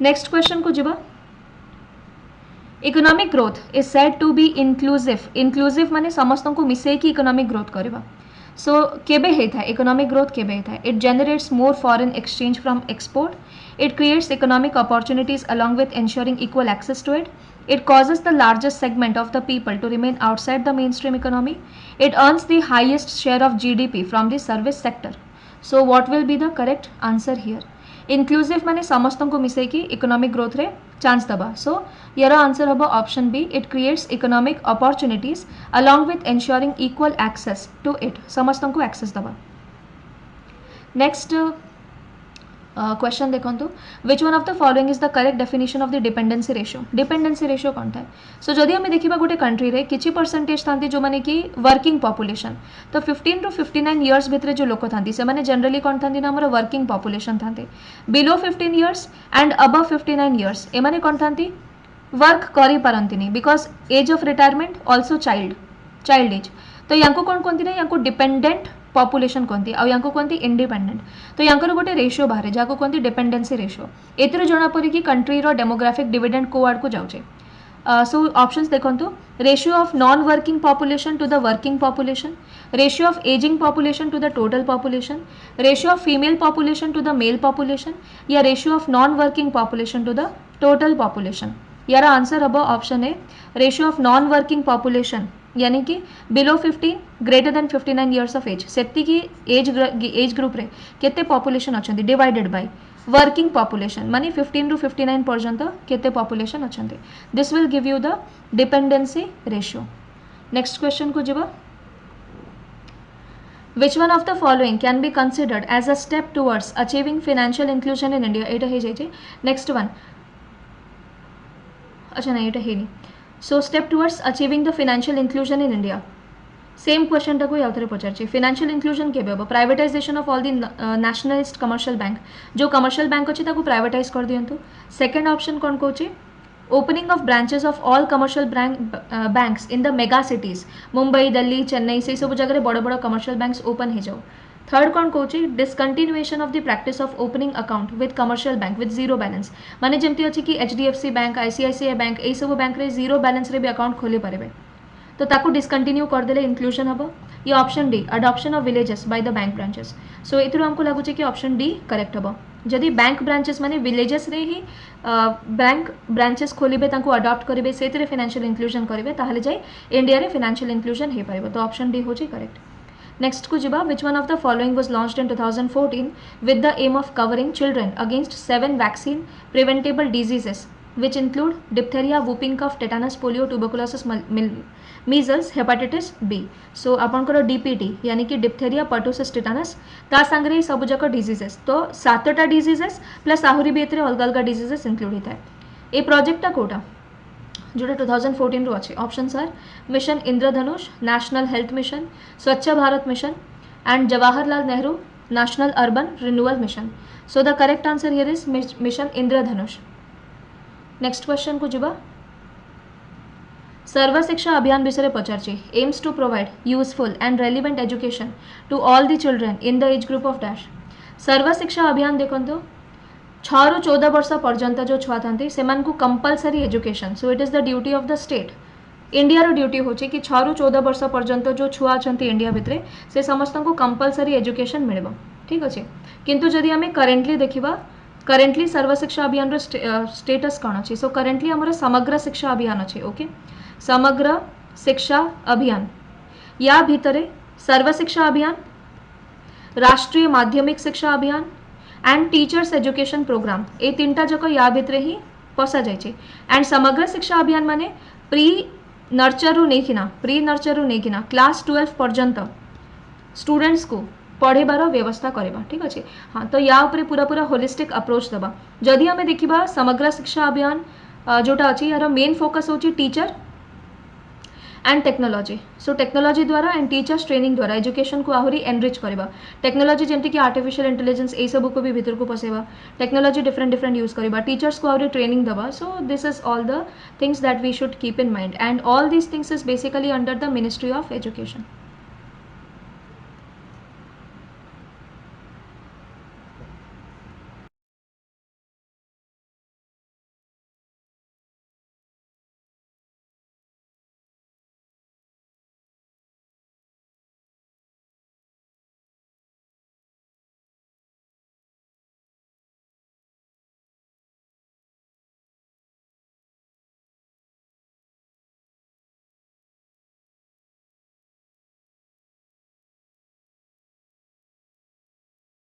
Next question को जीवा economic growth is said to be inclusive inclusive माने समस्त को मिसेकी इकोनॉमिक ग्रोथ करवा सो केबे हेता इकोनॉमिक ग्रोथ केबे हेता it generates more foreign exchange from export it creates economic opportunities along with ensuring equal access to it causes the largest segment of the people to remain outside the mainstream economy it earns the highest share of GDP from the service sector so what will be the correct answer here inclusive माने समस्त को मिसेकी economic growth रे chance दबा सो यार answer हम option B it creates economic opportunities along with ensuring equal access to it समस्त को access दबा नेक्स्ट क्वेश्चन देखो विच one of the following is the correct definition of the dependency ratio कौन था सो जदि आम देखा गोटे कंट्री रे किछि परसेंटेज था जो मैंने कि वर्किंग पॉपुलेशन तो 15 टू 59 इयर्स भितर जो लोक था से जनरली कौन था ना वर्किंग पॉपुलेशन था below 15 years and above 59 years एमाने कौन था वर्क करी पारंतिनी because age of retirement also child age तो या कौन कहती ना या डिपेंडेंट पॉपुलेशन कहती आउ या कहती इंडिपेंडेंट तो यांकर गोटे रेशियो बाहर जहाँ कहती डिपेंडेंसी रेशियो एतिर जना पड़ी कि कंट्री रो डेमोग्राफिक डिविडेंड को आड़ को जाऊे सो ऑप्शंस देखो ratio of non working population to the working population ratio of ageing population to the total population ratio of female population to the male population या ratio of non working population to the total population यार answer हम option है ratio of non working population यानी कि below 15 greater than 59 years of age से age group रे केते population अच्छा डिवाइडेड बाय वर्किंग पॉपुलेशन माने 15 टू 59 पर्यंत केते पॉपुलेशन अच्छा this will give you the dependency ratio next question को जीवा which one of the following can be considered as a step towards achieving financial inclusion in India एटा हे जाइए next one अच्छा नहीं एटा हे नहीं so step towards achieving the financial inclusion in India same question टाक आउे पचार फाइनेंशियल इंक्लूजन के privatisation of all the nationalist commercial bank जो कमर्शियल बैंक अच्छे प्राइवेटाइज कर दिंतु सेकेंड ऑप्शन कौन कौन opening of branches of all commercial banks in the mega cities Mumbai Delhi Chennai से सब जगह बड़ बड़ कमर्शियल बैंक्स ओपन हो जाओ थर्ड कौन कौन discontinuation of the practice of opening account with commercial bank with zero balance माने जमती अच्छी कि HDFC बैंक ICICI बैंक यही सब बैंक रे जीरो बैलेंस रे भी अकाउंट खोली पारे तो ताकू डिसकंटिन्यू करदे इंक्लूजन हम ये option D adoption of villages by the bank branches so ये आमको लगुच कि ऑप्शन डी करेक्ट हम जदि बैंक ब्रांचेस माने विलेजेस रे ही बैंक ब्रांचेस खोलिबे तांको अडॉप्ट करेंगे से फाइनेंशियल इंक्लूजन करेंगे ताहले जाय इंडिया रे फाइनेंशियल इंक्लूजन हो पारे तो ऑप्शन डी हो करेक्ट नेक्स्ट को जीवा which one of the following was launched in 2014 with the aim of covering children against 7 vaccine preventable diseases which include diphtheria, whooping cough, tetanus, polio, tuberculosis, measles, hepatitis B. So आपनकर DPT यानी कि diphtheria, pertussis, tetanus ता संगरे सब जक diseases तो 7टा diseases plus आहुरी भी एतरे अलग अलग डिजीजेस इंक्लूड होता है ये प्रोजेक्टा कोटा जोटा 2014 रू अच्छे option are mission Indradhanush national health mission Swachh Bharat mission and Jawaharlal Nehru national urban renewal mission so the correct answer here is mission Indradhanush next question को जीवा सर्व शिक्षा अभियान विषय पचार aims to provide useful and relevant education to all the children in the age group of dash Sarva Shiksha Abhiyan देखो 6 ରୁ 14 वर्ष पर्यंत जो छुआ था से compulsory education so it is the duty of the state India रो ड्यूटी हो कि 6 ରୁ 14 वर्ष पर्यंत जो छुआ अच्छा इंडिया भितर से समस्त को कंपलसरी एजुकेशन मिल ठीक अच्छे किंतु जदि आम करेन्टली देखा करेन्टली सर्व शिक्षा अभियान रो स्टेटस कौन अच्छे सो करेन्टली आम समग्र शिक्षा अभियान अच्छे ओके समग्र शिक्षा अभियान या भितर सर्व शिक्षा अभियान राष्ट्रीय माध्यमिक शिक्षा अभियान एंड टीचर्स एजुकेशन प्रोग्राम ये 3टा जक या भितर ही पशा जाए एंड समग्र शिक्षा अभियान माने प्री नर्चर रू नहीं क्लास 12 पर्यंत स्टूडेंट्स को पढ़ेबार व्यवस्था करवा ठीक अच्छे हाँ तो या उपरे पूरा पूरा होलिस्टिक अप्रोच दबा जदि आम देखा समग्र शिक्षा अभियान जोटा अच्छी यार मेन फोकस होची teacher and technology so technology द्वारा एंड टीचर्स ट्रेनिंग द्वारा एजुकेशन को आहरी एनरिच करवा टेक्नोलॉजी जमती कि आर्टिफिशियल इंटेलिजेंस ये सब को भी भीतर को पसेवा टेक्नोलॉजी डिफरेंट यूज करवा टीचर्स को आहरी ट्रेनिंग दवा so this is all the things that we should keep in mind and all these things is basically under the ministry of education